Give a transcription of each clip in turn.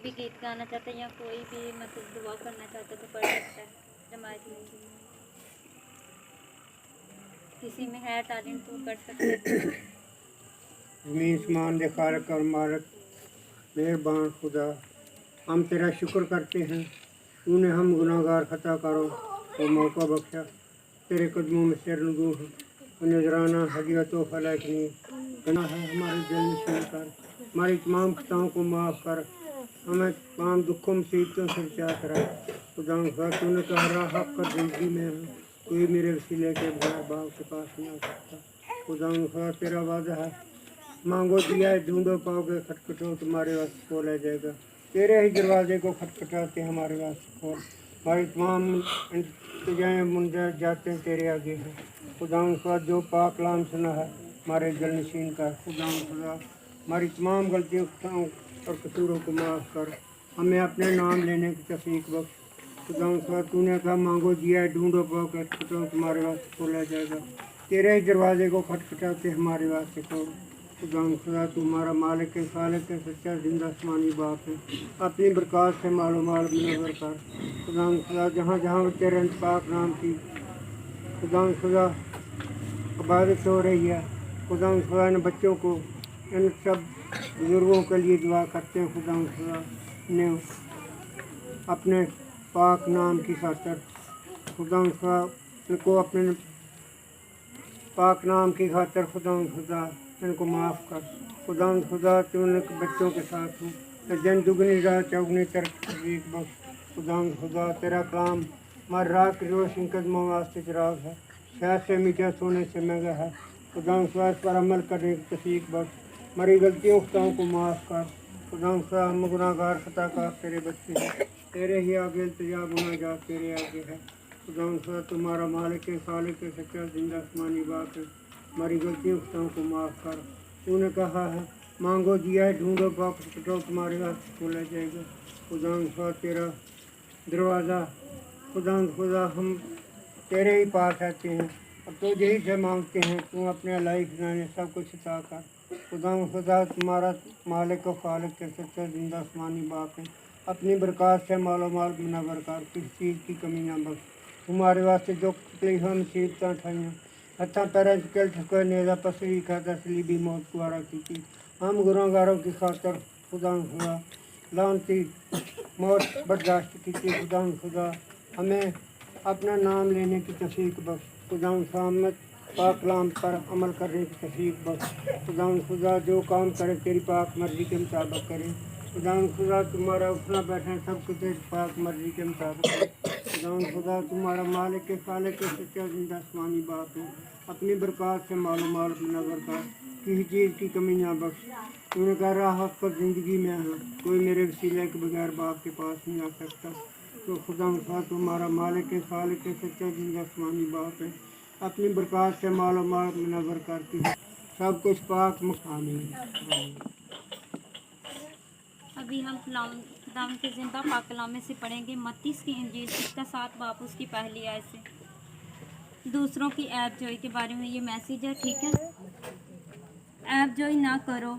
भी गीत गाना चाहता है या कोई भी मतलब दुआ करना चाहता है तो पढ़ सकता है जमात में। किसी में है टैलेंट तो कर सकते हैं। ज़मीन आसमान दे खालिक और मालिक मेहरबान खुदा, हम तेरा शुक्र करते हैं। तूने हम गुनाहगार खताकारों को मौका बख्शा, तेरे कदमों में सिर नगू है। नजराना हदिया तोहफा लायक नहीं गुनाह है, हमारे दिल नशीन कर, हमारी तमाम खताओं को माफ़ कर, हमें तमाम दुखों मुसीबतों से बचा करा। खुदा तूने कहा राह हक कर जिंदगी में है, कोई मेरे वसीले के बगैर बाप के पास नहीं आ सकता। खुदा तेरा वादा है, मांगो दिया है, ढूंढो पाओगे, खटखटो तुम्हारे वास्ते खोला जाएगा। तेरे ही दरवाजे को खटखटाते हमारे वास्ते खोल। हमारी तमाम इंतजाएँ मुंजा जाते हैं तेरे आगे हैं। खुदा जो पाक कलाम सुना है हमारे दिल नशीन कर। खुदा हमारी तमाम गलतियों और कसूरों को माफ़ कर, हमें अपने नाम लेने की तौफीक बख्श। खुदा तूने कहा मांगो दिया है, ढूंढो पाओगे, खटखटो तुम्हारे वास्ते खोला जाएगा। तेरे ही दरवाजे को खटखटाते हमारे वास्ते खोल। खुदा तुम्हारा मालिक के खालिक के सच्चा जिंदा आसमानी बाप है, अपनी बरकत से मालो माल मुनव्वर कर। खुदा जहाँ जहाँ तेरे पाक नाम की खुदा इबादत हो रही है, खुदा इन बच्चों को, इन सब बुजुर्गों के लिए दुआ करते हैं। खुदा ने अपने पाक नाम की खातर खुदा इनको अपने पाक नाम की खातर खुदा इनको माफ़ कर। खुदा तुम बच्चों के साथ हूँ, दिन दुगनी रात चौगनी तरक बख्श। खुदा तेरा कलाम हमारे राह की रोशनी कदमों वास्ते चिराग है, शहद से मीठा सोने से महंगा है। खुदा इस पर अमल करने की तौफीक बख्श, हमारी गलतियों खताओं को माफ़ कर। खुदा हम गुनाहगार खताकार तेरे बच्चे हैं, तेरे ही आगे इल्तिजा गुनाहगार तेरे आगे है। खुदा तुम्हारा मालिक के खालिक के सच्चा जिंदा आसमानी बाप है, हमारी गलतियों खताओं को माफ़ कर। तूने कहा है मांगो दिया है, ढूंढो वापस कटो तुम्हारे हाथ खोला जाएगा। खुदा तेरा दरवाज़ा खुदा हम तेरे ही पास आते हैं और तुझे ही से मांगते हैं। तू अपने लाइफ में सब कुछ अता कर। खुदा तुम्हारा मालिक और खालिक के सच्चा जिंदा आसमानी बाप है, अपनी बरकत से मालो माल मुनव्वर कर, किसी चीज़ की कमी ना बख्श। तुम्हारे वास्ते जो तकलीफें मुसीबतां उठाइयां, हत्थां पैरां च किल ठुके नेज़ा पसरी खाता सलीबी मौत गुआरा की। हम गुनाहगारों की खातर खुदा लानती मौत बर्दाश्त की। खुदा हमें अपना नाम लेने की तौफीक बख्श। खुदा पाक कलाम पर अमल करने की तौफीक बख्श। खुदा जो काम करे तेरी पाक मर्जी के मुताबिक करे। खुदा तुम्हारा उठना बैठना सब कुछ तेरी पाक मर्जी के मुताबिक है। खुदा तुम्हारा मालिक के खालिक के सच्चा जिंदा आसमानी बाप है, अपनी बरकत से मालो माल मुनव्वर कर, किसी चीज़ की कमी ना बख्श। तूने कहा राह पर ज़िंदगी में है, कोई मेरे वसीले के बगैर बाप के पास नहीं आ सकता। तो खुदा तुम्हारा मालिक के खालिक के सच्चा जिंदा आसमानी बाप है, अपनी बरकत से मालो माल मुनव्वर करती है, सब कुछ पाक आमीन। अभी हम खुदावंद के जिंदा पाक कलाम में से पढ़ेंगे मत्ती की इंजील इसका 7 बाब उसकी पहली आयत से। दूसरों की ऐब जोई के बारे में ये मैसेज है, ठीक है। ऐब जोई ना करो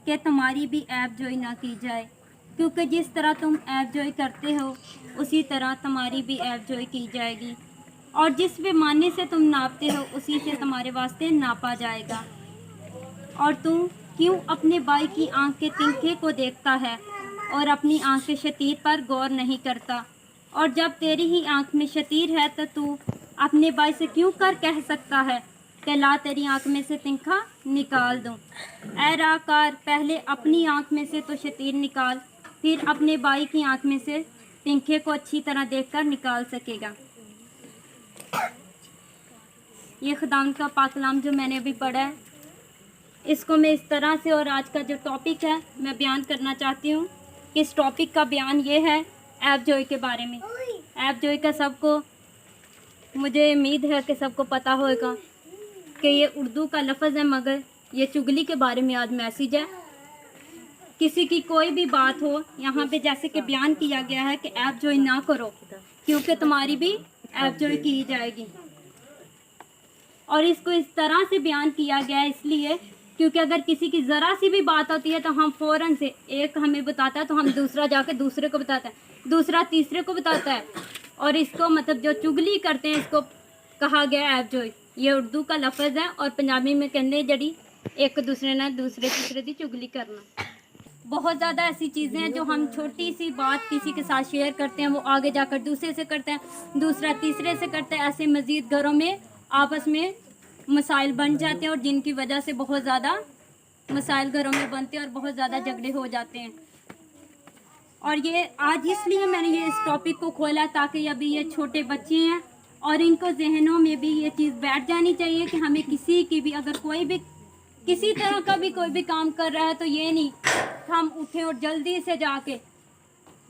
कि तुम्हारी भी ऐब जोई ना की जाए, क्योंकि जिस तरह तुम ऐब जोई करते हो उसी तरह तुम्हारी भी ऐब जोई की जाएगी, और जिस पैमाने से तुम नापते हो उसी से तुम्हारे वास्ते नापा जाएगा। और तू क्यों अपने भाई की आंख के तिनके को देखता है और अपनी आंख के शतीर पर गौर नहीं करता? और जब तेरी ही आंख में शतीर है तो तू अपने भाई से क्यों कर कह सकता है कि ला तेरी आंख में से तिनका निकाल दूं? ऐ राहकार, पहले अपनी आंख में से तो शतीर निकाल, फिर अपने भाई की आंख में से तिनके को अच्छी तरह देखकर निकाल सकेगा। ये खुदावंद का पाक कलाम जो मैंने अभी पढ़ा है, इसको मैं इस तरह से, और आज का जो टॉपिक है मैं बयान करना चाहती हूँ कि इस टॉपिक का बयान ये है ऐब जोई के बारे में। ऐब जोई का सबको, मुझे उम्मीद है कि सबको पता होगा कि ये उर्दू का लफ्ज़ है, मगर ये चुगली के बारे में आज मैसेज है। किसी की कोई भी बात हो, यहाँ पे जैसे कि बयान किया गया है कि ऐब जोई ना करो क्योंकि तुम्हारी भी ऐब जोई की जाएगी। और इसको इस तरह से बयान किया गया है इसलिए क्योंकि अगर किसी की ज़रा सी भी बात होती है तो हम फ़ौरन से, एक हमें बताता है तो हम दूसरा जाकर दूसरे को बताता है, दूसरा तीसरे को बताता है। और इसको मतलब जो चुगली करते हैं इसको कहा गया है ऐबजोई। ये उर्दू का लफ्ज़ है और पंजाबी में कहते जड़ी एक दूसरे ने दूसरे तीसरे की चुगली करना। बहुत ज़्यादा ऐसी चीज़ें हैं जो हम छोटी सी बात किसी के साथ शेयर करते हैं, वो आगे जाकर दूसरे से करते हैं, दूसरा तीसरे से करते हैं। ऐसे मज़ीद घरों में आपस में मसाइल बन जाते हैं और जिनकी वजह से बहुत ज़्यादा मसाइल घरों में बनते हैं और बहुत ज़्यादा झगड़े हो जाते हैं। और ये आज इसलिए मैंने ये इस टॉपिक को खोला ताकि अभी ये छोटे बच्चे हैं और इनको जहनों में भी ये चीज़ बैठ जानी चाहिए कि हमें किसी की भी, अगर कोई भी किसी तरह का भी कोई भी काम कर रहा है तो ये नहीं हम उठे और जल्दी से जाके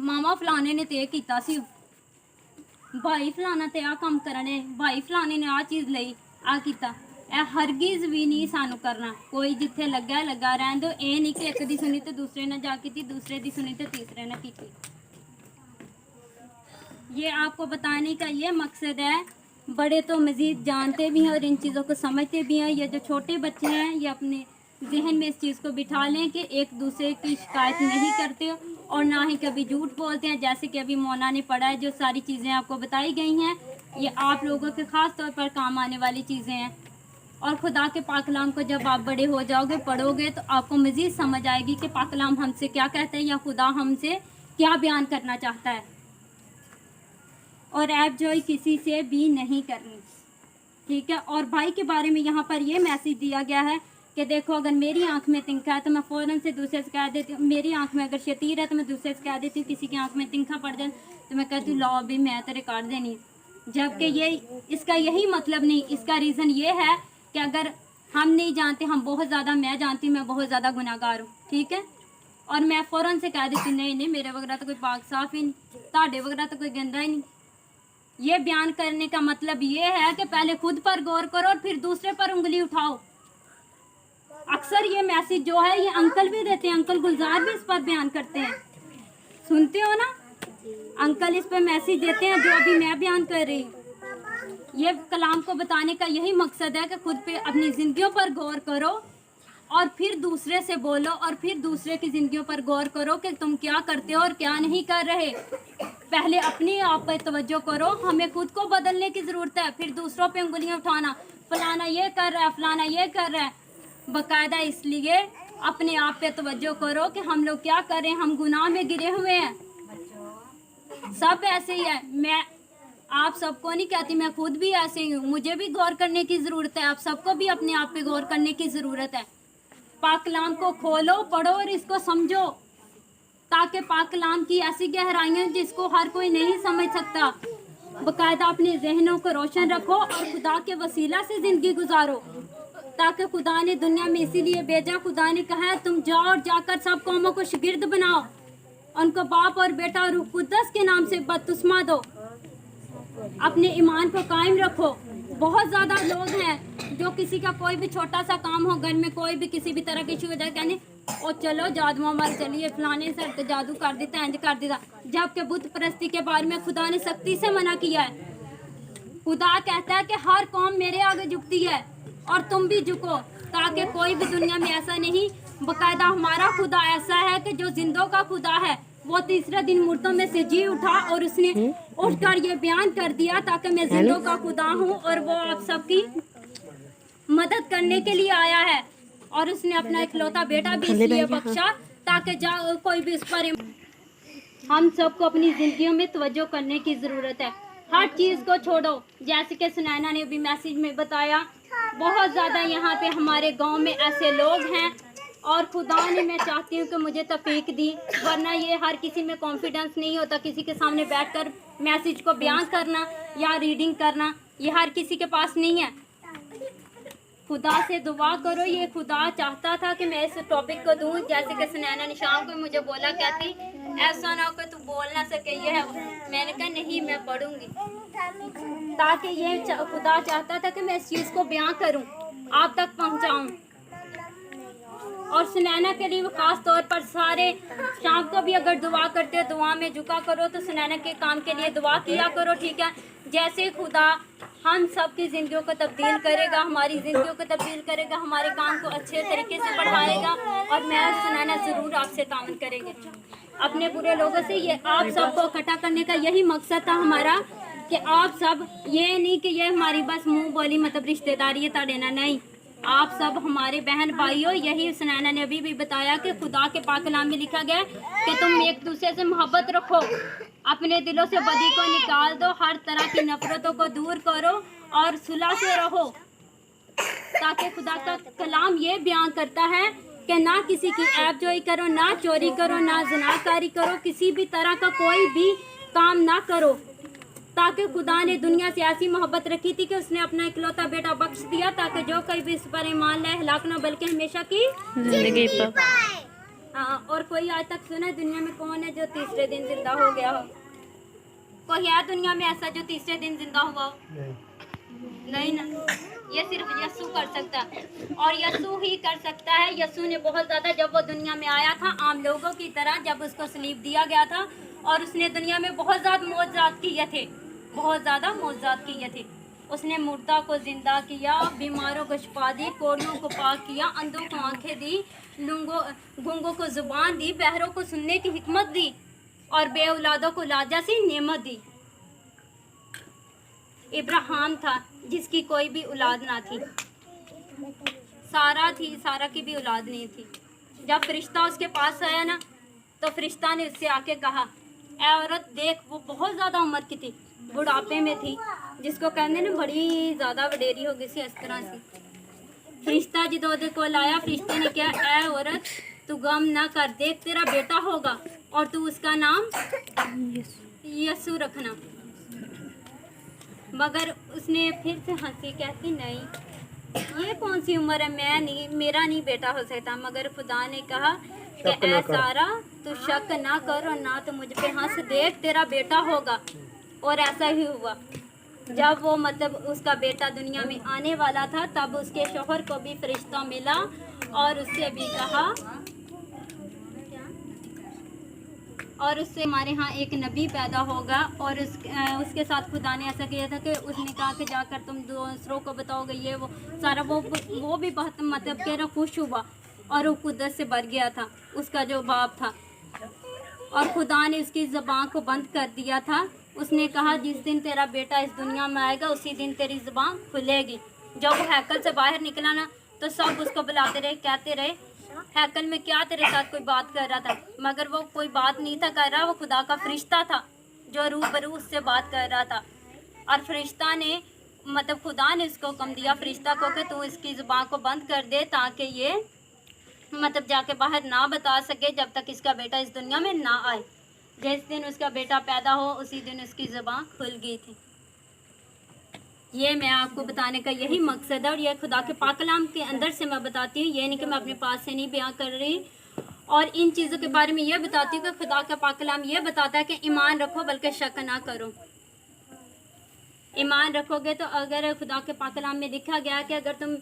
मामा फलाने ने ते कीता सी, भाई फलाना ते आ काम करने, भाई फलाने ने आ चीज़ लई आ कीता। ए हरगिज़ भी नहीं सानू करना। कोई जिथे लगा है लगा रहन दो। ये नहीं कि एक दी सुनी तो दूसरे ने जा की, दूसरे दी सुनी तो तीसरे ने की। ये आपको बताने का ये मकसद है। बड़े तो मज़ीद जानते भी हैं और इन चीज़ों को समझते भी हैं। ये जो छोटे बच्चे हैं ये अपने जहन में इस चीज़ को बिठा लें कि एक दूसरे की शिकायत नहीं करते और ना ही कभी झूठ बोलते हैं। जैसे कि अभी मोना ने पढ़ा है, जो सारी चीज़ें आपको बताई गई हैं ये आप लोगों के ख़ास तौर पर काम आने वाली चीज़ें हैं। और खुदा के पाक कलाम को जब आप बड़े हो जाओगे, पढ़ोगे, तो आपको मज़ीद समझ आएगी कि पाक कलाम हमसे क्या कहता है या खुदा हमसे क्या बयान करना चाहता है। और ऐबजोई किसी से भी नहीं करनी, ठीक है। और भाई के बारे में यहाँ पर ये मैसेज दिया गया है कि देखो अगर मेरी आंख में तिनका है तो मैं फ़ौरन से दूसरे से कह देती हूँ, मेरी आंख में अगर शतीर है तो मैं दूसरे से कह देती हूँ, किसी की आंख में तिनका पड़ जाए तो मैं कहती हूँ लो अभी मैं तेरे काट देनी। जबकि ये इसका यही मतलब नहीं, इसका रीज़न ये है कि अगर हम नहीं जानते, हम बहुत ज़्यादा, मैं जानती हूँ मैं बहुत ज़्यादा गुनाहगार हूँ, ठीक है, और मैं फ़ौरन से कह देती हूँ नहीं नहीं मेरे वगैरह तो कोई पाक साफ़ ही नहीं, ताड़े वगैरह तो कोई गंदा ही नहीं। ये बयान करने का मतलब ये है कि पहले खुद पर गौर करो और फिर दूसरे पर उंगली उठाओ। अक्सर ये मैसेज जो है ये अंकल भी देते हैं, अंकल गुलजार भी इस पर बयान करते हैं, सुनते हो ना, अंकल इस पर मैसेज देते हैं जो अभी मैं बयान कर रही हूँ। ये कलाम को बताने का यही मकसद है कि खुद पे अपनी ज़िंदगियों पर गौर करो और फिर दूसरे से बोलो और फिर दूसरे की ज़िंदगियों पर गौर करो कि तुम क्या करते हो और क्या नहीं कर रहे। पहले अपनी आप पर तवज्जो करो, हमें खुद को बदलने की ज़रूरत है, फिर दूसरों पे उंगलियां उठाना, फलाना ये कर रहा है, फलाना ये कर रहा है। बाकायदा इसलिए अपने आप पे तवज्जो करो कि हम लोग क्या कर रहे हैं, हम गुनाह में गिरे हुए हैं, सब ऐसे ही है। मैं आप सबको नहीं कहती, मैं खुद भी ऐसे ही हूँ, मुझे भी गौर करने की ज़रूरत है, आप सबको भी अपने आप पे गौर करने की ज़रूरत है। पाक कलाम को खोलो, पढ़ो और इसको समझो, ताकि पाक कलाम की ऐसी गहराइयाँ जिसको हर कोई नहीं समझ सकता। बाकायदा अपने जहनों को रोशन रखो और खुदा के वसीला से ज़िंदगी गुजारो, ताकि खुदा ने दुनिया में इसीलिए भेजा, खुदा ने कहा है तुम जाओ और जाकर सब कौमों को शागिर्द बनाओ, उनको बाप और बेटा और रूह कुद्दस के नाम से बपतिस्मा दो, अपने ईमान को कायम रखो। बहुत ज़्यादा लोग हैं जो किसी का कोई भी छोटा सा काम हो, घर में कोई भी किसी भी तरह की इशू हो जाए, कहने ओ चलो जादुओं वाले चलिए, फलाने सर तो जादू कर देता, इंज कर देता। जबकि बुत परस्ती के बारे में खुदा ने सख्ती से मना किया है। खुदा कहता है कि हर कौम मेरे आगे झुकती है और तुम भी झुको, ताकि कोई भी दुनिया में ऐसा नहीं। बाकायदा हमारा खुदा ऐसा है कि जो जिंदों का खुदा है, वो तीसरे दिन मुर्दों में से जी उठा और उसने उठकर ये बयान कर दिया ताकि मैं जिंदों का खुदा हूँ और वो आप सबकी मदद करने के लिए आया है। और उसने अपना इकलौता बेटा भी इसलिए बख्शा ताकि कोई भी उस पर। हम सबको अपनी जिंदगियों में तवज्जो करने की ज़रूरत है, हर चीज़ को छोड़ो। जैसे कि सुनैना ने भी मैसेज में बताया, बहुत ज़्यादा यहाँ पे हमारे गांव में ऐसे लोग हैं और खुदा ने, मैं चाहती हूँ कि मुझे तौफीक दी, वरना ये हर किसी में कॉन्फिडेंस नहीं होता किसी के सामने बैठकर मैसेज को बयान करना या रीडिंग करना, ये हर किसी के पास नहीं है। खुदा से दुआ करो। ये खुदा चाहता था कि मैं इस टॉपिक को दूँ, जैसे कि सुनैना ने शाम को मुझे बोला, कहती ऐसा ना हो कि तू बोल ना सके, ये है। मैंने कहा नहीं, मैं पढ़ूंगी, ताकि ये खुदा चाहता था कि मैं इस चीज़ को बयां करूं, आप तक पहुंचाऊं। और सुनैना के लिए ख़ास तौर पर सारे शाम को भी अगर दुआ करते हो, दुआ में झुका करो, तो सुनैना के काम के लिए दुआ किया करो, ठीक है। जैसे खुदा हम सबकी ज़िंदगियों को तब्दील करेगा, हमारी ज़िंदगियों को तब्दील करेगा, हमारे काम को अच्छे तरीके से बढ़ाएगा। और मैं और सुनैना ज़रूर आपसे ताउन करेंगे अपने बुरे लोगों से। ये आप सबको इकट्ठा करने का यही मकसद था हमारा, कि आप सब, ये नहीं कि ये हमारी बस मुंह बोली मतलब रिश्तेदारी है ताड़ेना, नहीं, आप सब हमारे बहन भाई हो। यही सुनैना ने अभी भी बताया कि खुदा के पाक कलाम में लिखा गया है कि तुम एक दूसरे से मोहब्बत रखो, अपने दिलों से बदी को निकाल दो, हर तरह की नफरतों को दूर करो और सुलह से रहो। ताकि खुदा का कलाम ये बयान करता है कि ना किसी की ऐबजोई करो, ना चोरी करो, ना ज़िनाकारी करो, किसी भी तरह का कोई भी काम ना करो। ताकि खुदा ने दुनिया से ऐसी मोहब्बत रखी थी कि उसने अपना इकलौता बेटा बख्श दिया, ताकि जो कोई भी इस पर ईमान लाए हलाक ना बल्कि हमेशा की जिंदगी पाए। हाँ, और कोई आज तक सुना है दुनिया में कौन है जो तीसरे दिन जिंदा हो गया हो? कोई है दुनिया में ऐसा जो तीसरे दिन जिंदा हुआ हो? नहीं ना, ये सिर्फ यस्सु कर सकता है, और यस्सु ही कर सकता है। यस्सु ने बहुत ज़्यादा, जब वो दुनिया में आया था आम लोगों की तरह, जब उसको सलीब दिया गया था, और उसने दुनिया में बहुत ज़्यादा मौजज़ात किए थे, बहुत ज़्यादा मौजज़ात किए थे। उसने मुर्दा को ज़िंदा किया, बीमारों को शिफा दी, कोढ़ियों को पाक किया, अंधों को आंखें दी, गूंगों को ज़ुबान दी, बहरों को सुनने की हिकमत दी, और बेऔलादों को लाजा सी नेमत दी। इब्राहिम था जिसकी कोई भी औलाद ना थी, सारा थी, सारा की भी औलाद नहीं थी। जब फरिश्ता उसके पास आया ना, तो फरिश्ता ने उससे आके कहा, ऐ औरत देख, वो बहुत ज़्यादा उम्र की थी, बुढ़ापे में थी, जिसको कहते ना बड़ी ज़्यादा वडेरी हो गई सी, इस तरह से। फरिश्ता जो को लाया, फरिश्ते ने कहा, ऐ औरत तू गम ना कर, देख तेरा बेटा होगा और तू उसका नाम यस्सु रखना। मगर उसने फिर से हंसी, कहती नहीं, ये कौन सी उम्र है, मैं नहीं, मेरा नहीं बेटा हो सकता। मगर खुदा ने कहा कि ऐ सारा तू शक ना कर और ना तो मुझ पे हंस, देख तेरा बेटा होगा। और ऐसा ही हुआ। जब वो मतलब उसका बेटा दुनिया में आने वाला था, तब उसके शौहर को भी फरिश्ता मिला और उससे भी कहा, और उससे हमारे यहाँ एक नबी पैदा होगा। और उसके साथ खुदा ने ऐसा किया था कि उसने कहा कि जाकर तुम दूसरों को बताओगे, ये वो सारा, वो भी बहुत मतलब कह रहा खुश हुआ, और वो कुदरत से भर गया था उसका जो बाप था। और खुदा ने उसकी ज़बान को बंद कर दिया था। उसने कहा, जिस दिन तेरा बेटा इस दुनिया में आएगा उसी दिन तेरी ज़बान खुलेगी। जब वो हैकल से बाहर निकला ना, तो सब उसको बुलाते रहे, कहते रहे, हैकल में क्या तेरे साथ कोई बात कर रहा था? मगर वो कोई बात नहीं था कर रहा, वो खुदा का फरिश्ता था जो रूबरू उससे बात कर रहा था। और फरिश्ता ने मतलब खुदा ने उसको हुक्म दिया फरिश्ता को कि तू इसकी ज़ुबान को बंद कर दे, ताकि ये मतलब जाके बाहर ना बता सके जब तक इसका बेटा इस दुनिया में ना आए। जिस दिन उसका बेटा पैदा हो उसी दिन उसकी ज़ुबान खुल गई थी। ये मैं आपको बताने का यही मकसद है, और ये खुदा के पाक कलाम के अंदर से मैं बताती हूँ, ये नहीं कि मैं अपने पास से नहीं बयां कर रही। और इन चीज़ों के बारे में ये बताती हूँ कि खुदा का पाक कलाम ये बताता है कि ईमान रखो बल्कि शक ना करो। ईमान रखोगे तो, अगर खुदा के पाक कलाम में लिखा गया कि अगर तुम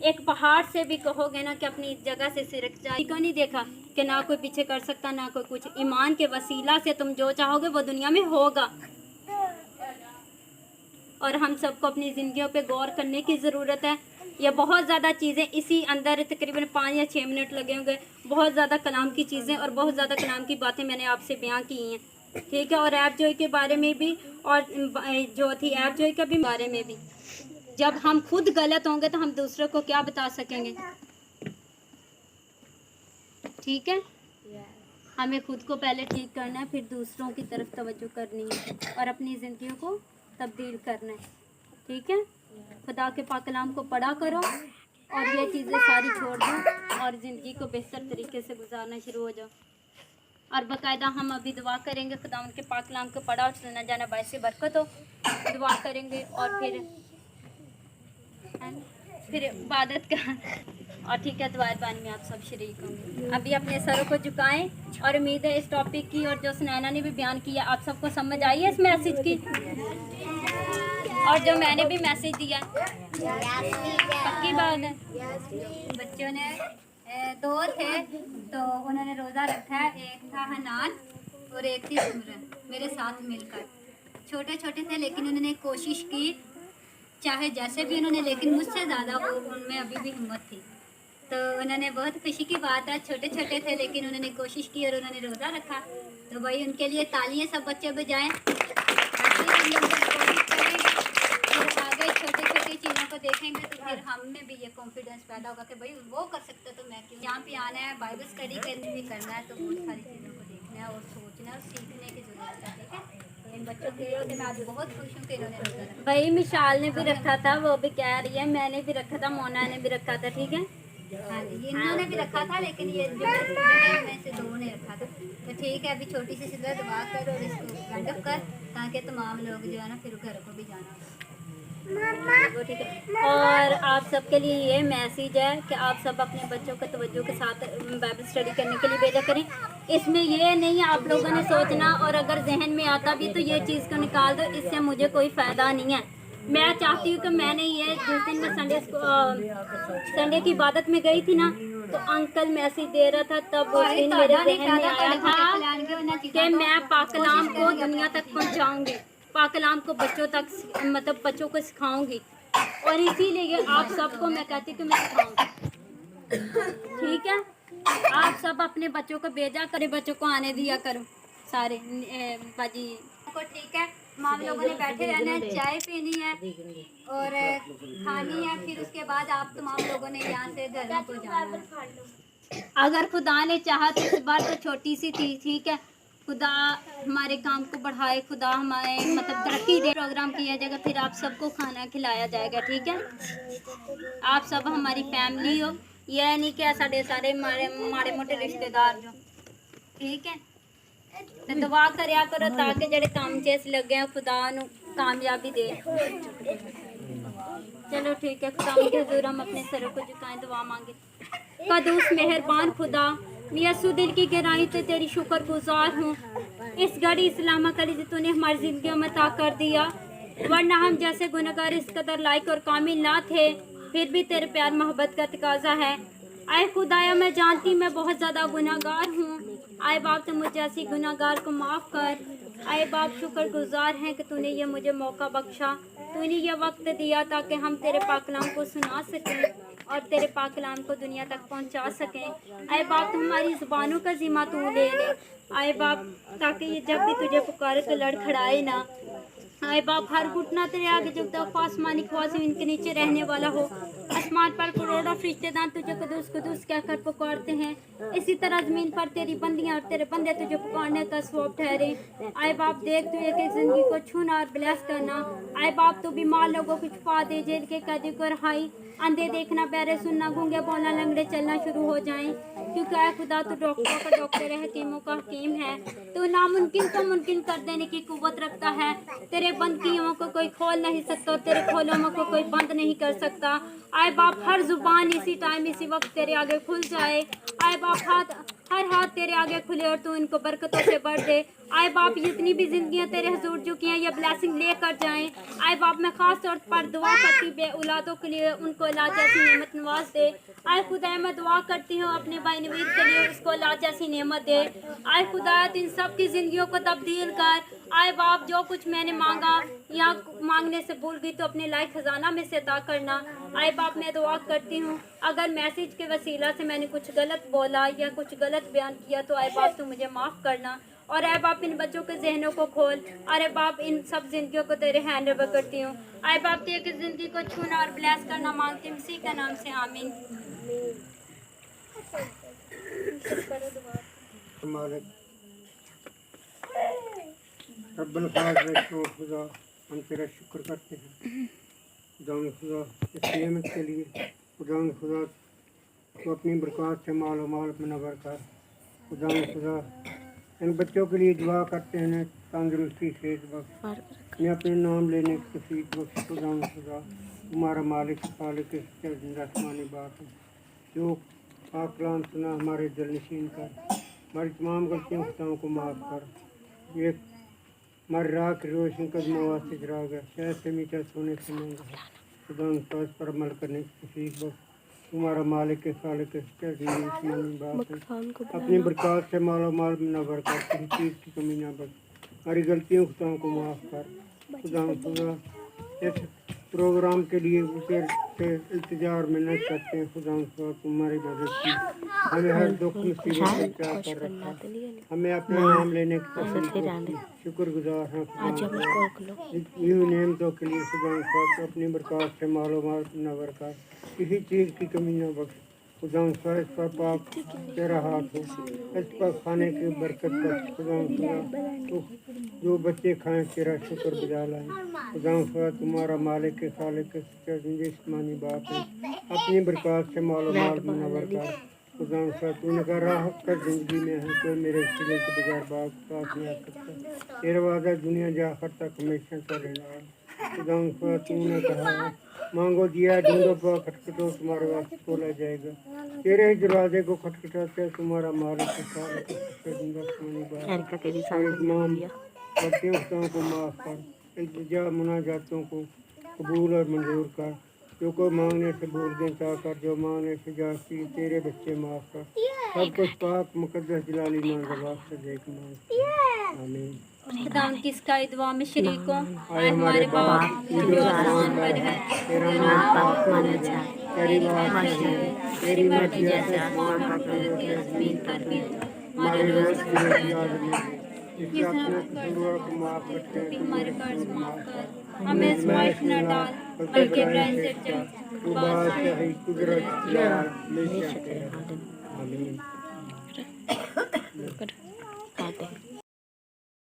एक पहाड़ से भी कहोगे ना कि अपनी जगह से सिरक जाए, को नहीं देखा कि ना कोई पीछे कर सकता ना कोई कुछ। ईमान के वसीला से तुम जो चाहोगे वो दुनिया में होगा। और हम सबको अपनी ज़िंदगियों पे गौर करने की ज़रूरत है। ये बहुत ज़्यादा चीज़ें इसी अंदर तकरीबन 5 या 6 मिनट लगे होंगे। बहुत ज़्यादा कलाम की चीज़ें और बहुत ज़्यादा कलाम की बातें मैंने आपसे बयां की हैं, ठीक है। और ऐप जोई के बारे में भी, और जो थी ऐप जोई का भी बारे में भी। जब हम खुद गलत होंगे तो हम दूसरों को क्या बता सकेंगे, ठीक है। हमें खुद को पहले ठीक करना है, फिर दूसरों की तरफ तवज्जो करनी है और अपनी ज़िंदगियों को तब्दील करना है, ठीक है। खुदा के पाक कलाम को पढ़ा करो और ये चीज़ें सारी छोड़ दो और ज़िंदगी को बेहतर तरीके से गुजारना शुरू हो जाओ। और बाकायदा हम अभी दुआ करेंगे, खुदा उनके पाक कलाम को पढ़ा और सुना जाना बायस बरकत हो, दुआ करेंगे और फिर इबादत का, और ठीक है, दुआ पानी में आप सब शरीक होंगे। अभी अपने सरों को झुकाएं, और उम्मीद है इस टॉपिक की और जो सुनैना ने भी बयान किया आप सबको समझ आई है इस मैसेज की, और जो मैंने भी मैसेज दिया पक्की बात है। बच्चों ने 2 थे तो उन्होंने रोज़ा रखा है, एक था हनान और एक थी सिमरन, मेरे साथ मिलकर। छोटे छोटे थे लेकिन उन्होंने कोशिश की चाहे जैसे भी उन्होंने, लेकिन मुझसे ज़्यादा वो उनमें अभी भी हिम्मत थी। तो उन्होंने, बहुत खुशी की बात है, छोटे छोटे थे लेकिन उन्होंने कोशिश की और उन्होंने रोज़ा रखा। तो भाई उनके लिए तालियां सब बच्चे बजाएं। ऐसे ही हम लोग जब कोशिश करेंगे फिर आगे छोटी छोटी चीज़ों को देखेंगे तो फिर हम में भी ये कॉन्फिडेंस पैदा होगा कि भाई वो कर सकते तो मैं क्यों। यहाँ पे आना है, बाइबल स्टडी करनी भी करना है, तो बहुत सारी चीज़ों को देखना है और सोचना है और सीखने की ज़रूरत है। ठीक है, इन बच्चों के लिए मैं आज बहुत खुश हूँ कि इन्होंने रोज़ा रखा। भाई मिशाल ने भी रखा था, वो भी कह रही है, मैंने भी रखा था, मोना ने भी रखा था। ठीक है, हाँ जी, ये इन्होंने भी रखा था लेकिन ये जो में से दो ने रखा था। तो ठीक है, अभी छोटी सी सिद्धा दुआ कर और इसको गंडप कर, ताकि तमाम लोग जो है ना फिर घर को भी जाना वो। ठीक है, और आप सबके लिए ये मैसेज है कि आप सब अपने बच्चों को तवज्जो के साथ बाइबल स्टडी करने के लिए भेजा करें। इसमें ये नहीं है आप लोगों ने सोचना, और अगर जहन में आता भी तो ये चीज़ को निकाल दो, इससे मुझे कोई फ़ायदा नहीं है। मैं चाहती हूँ कि मैंने ये जिस दिन मैं संडे की इबादत में गई थी ना, तो अंकल मैसेज दे रहा था, तब उस दिन मेरे जहन में आया था कि मैं पाकलाम को दुनिया तक पहुँचाऊँगी, पाकलाम को बच्चों तक, मतलब बच्चों को सिखाऊंगी, और इसीलिए आप सबको मैं कहती हूँ कि मैं सिखाऊंगी। ठीक है, आप सब अपने बच्चों को भेजा करें, बच्चों को आने दिया करो सारे बाजी को। ठीक है, माम लोगों ने बैठे रहना है, चाय पीनी है और खानी है, फिर उसके बाद आप तमाम लोगों ने यहाँ से घरों को जाना है। अगर खुदा ने चाहा तो इस बार तो छोटी सी थी, ठीक है, खुदा हमारे काम को बढ़ाए, खुदा हमारे मतलब तरक्की दे, प्रोग्राम किया जाएगा, फिर आप सबको खाना खिलाया जाएगा। ठीक है, आप सब हमारी फैमिली हो, यह नहीं कि साढ़े माड़े मोटे रिश्तेदार जो। ठीक है, तो दुआ करया करो ताकि जेडे काम चेस लगे खुदा नु कामयाबी दे। चलो ठीक है, खुदा के हुजूर हम अपने सरों को झुकाएं, दुआ मांगे। कदूस मेहरबान खुदा, मैं सु दिल की गहराई से तेरी शुक्रगुजार हूँ। इस घड़ी इस्लामा कली जो तूने हमारी जिंदगियों में अता कर दिया, वरना हम जैसे गुनहगार इस कदर लायक और कामिल ना थे, फिर भी तेरे प्यार मोहब्बत का तकाजा है। आए खुदाया, मैं जानती मैं बहुत ज़्यादा गुनाहगार हूँ। आए बाप, तो मुझे ऐसी गुनाहगार को माफ़ कर। आए बाप, शुक्रगुजार हैं कि तूने ये मुझे मौका बख्शा, तूने ये वक्त दिया ताकि हम तेरे पाकलाम को सुना सकें और तेरे पाकलाम को दुनिया तक पहुंचा सकें। आए बाप, तो हमारी ज़ुबानों का ज़िम्मा तू ले ले। आए बाप, ताकि ये जब भी तुझे पुकारे तो लड़खड़ाए ना। आए बाप, हर घुटना तेरे आगे झुकता हो, आसमानी ख्वास इनके नीचे रहने वाला हो। आसमान पर करोड़ों फरिश्तेदान तुझे कुदूस कुदूस कहकर पुकारते हैं, इसी तरह जमीन पर तेरी बंदियां और तेरे बंदे तुझे पुकारने का सबब ठहरे। आए बाप, देख तू एक एक जिंदगी को छूना और ब्लेस करना। आए बाप, तू बीमार लोगों को छुपा दे, जेल के कैदी को रहाई, अंधे देखना, बहरे सुनना, गूंगे बोलना, लंगड़े चलना शुरू हो जाएं। क्योंकि आए खुदा, तू डॉक्टरों का डॉक्टर है, हकीमों का हकीम है। तू नामुमकिन को मुमकिन कर देने की कुव्वत रखता है। तेरे बंद कियों को कोई खोल नहीं सकता और तेरे खोलों को कोई बंद नहीं कर सकता। आए बाप, हर जुबान इसी टाइम इसी वक्त तेरे आगे खुल जाए। आए बाप, हर हाथ तेरे आगे खुले और तू इनको बरकतों से भर दे। आए बाप, जितनी भी जिंदगियां तेरे हुजूर झुकी हैं, ये ब्लेसिंग लेकर जाएं। आए बाप, मैं खास तौर पर दुआ करती बे औलादों के लिए, उनको औलाद जैसी नेमत नवाज दे। आए खुदा, मैं दुआ करती हूँ अपने भाई नवीद के लिए, उसको औलाद जैसी नेमत दे। आए खुदा, इन सब की जिंदगियों को तब्दील कर। आए बाप, जो कुछ मैंने मांगा या मांगने से भूल गई तो अपने लायक खजाना में से अता करना। आए बाप, मैं दुआ करती हूँ अगर मैसेज के वसीला से मैंने कुछ गलत बोला या कुछ गलत बयान किया तो आए बाप, तू मुझे माफ़ करना। और आए बाप, इन बच्चों के जहनों को खोल। अरे बाप, इन सब जिंदगियों को तेरे हैंड ओवर करती हूँ। आए बाप, तेरी जिंदगी को छूना और ब्लेस करना मांगती हूँ, इसी का नाम से आमीन। मालिक रब्बुल खालिक खुदा, हम तेरा शुक्र करते हैं खुदा खुदा इस नियमत के लिए। खुदा खुदा तो अपनी बरकत से मालो माल मुनव्वर कर। खुदा खुदा इन बच्चों के लिए दुआ करते हैं, तंदुरुस्ती सेहत बख्श, मैं अपने नाम लेने की तौफीक बख्श। खुदा खुदा हमारा मालिक खालिक जिंदा आसमानी बात है, जो पाक कलाम सुना हमारे दिल नशीन कर, हमारी तमाम गलतियों खताओं को माफ़ कर। ये हमारी राह की रोशनी कदमों वास्ते जरा गया, शहर से मीठा सोने से महंगा है। खुदा उस पर अमल करने की तौफीक बख्श। तुम्हारा मालिक के खालिक आसमानी बात है, अपनी बरकत से मालो माल मुनव्वर कर, किसी चीज़ की कमी ना बच, हमारी गलतियों खताओं को माफ़ कर। खुदा खुदा इस प्रोग्राम के लिए उसे से इंतजार मेहनत करते हैं। खुदा तुम्हारी मदद की, हमें हर दुख मुसीबत से बचा कर रखा, हमें अपना नाम लेने की तौफीक बख्शी। शुक्रगुजार हैं खुदा यूं नेमतों के लिए। खुदा अपनी बरकत से मालूमात न बरकत, किसी चीज़ की कमी न बख्श। खुदा इस पर पाक तेरा हाथ हो, इस पर खाने की बरकत बख्श। खुदा तो जो बच्चे खाएं तेरा शुक्र बजा लाएं। खुदा तुम्हारा मालिक के खालिक के सच्चा जिस्मानी बात है, अपनी बरकत से मालूमात मुनव्वर कर। खुदा तूने कहा राह कर जिंदगी में है, कोई मेरे वसीले के बगैर बात पास नहीं आ सकता। तेरा वादा दुनिया जाकर तक हमेशा का रहना। खुदा तूने कहा मांगो दिया, ढूंढो पर खटखटो तुम्हारे वास्ते खोला जाएगा। तेरे दरवाजे को खटखटाते तुम्हारा मालिक के खालिक के सच्चा जिस्मानी बात तमाम बच्चों को माफ़ कर, इल्तिजा मुनाजातों को कबूल और मंजूर कर। जो को मांगने से भूल गए कर, जो मांगने से जाती तेरे बच्चे माफ़ कर। सब कुछ पाक मुकद्दस जलाली मांग से देख मांग। आमीन। खुदा किसका दुआ में शरीक हो। आए हमारे बाप जो आसमान पर है, तेरा नाम पाक माना जाए, तेरी बात तेरी मर्जी जैसे आसमान पर है जमीन पर भी। हमारे रोज़ की रोटी आज हमें जिससे अपने कसूरों को माफ़ करते हैं, हमारे कर्ज माफ़ कर, हमें आज़माइश न डाल बल्कि बुराई से बचा। तू बादशाही कुदरत प्यार हमेशा तेरा। आमीन।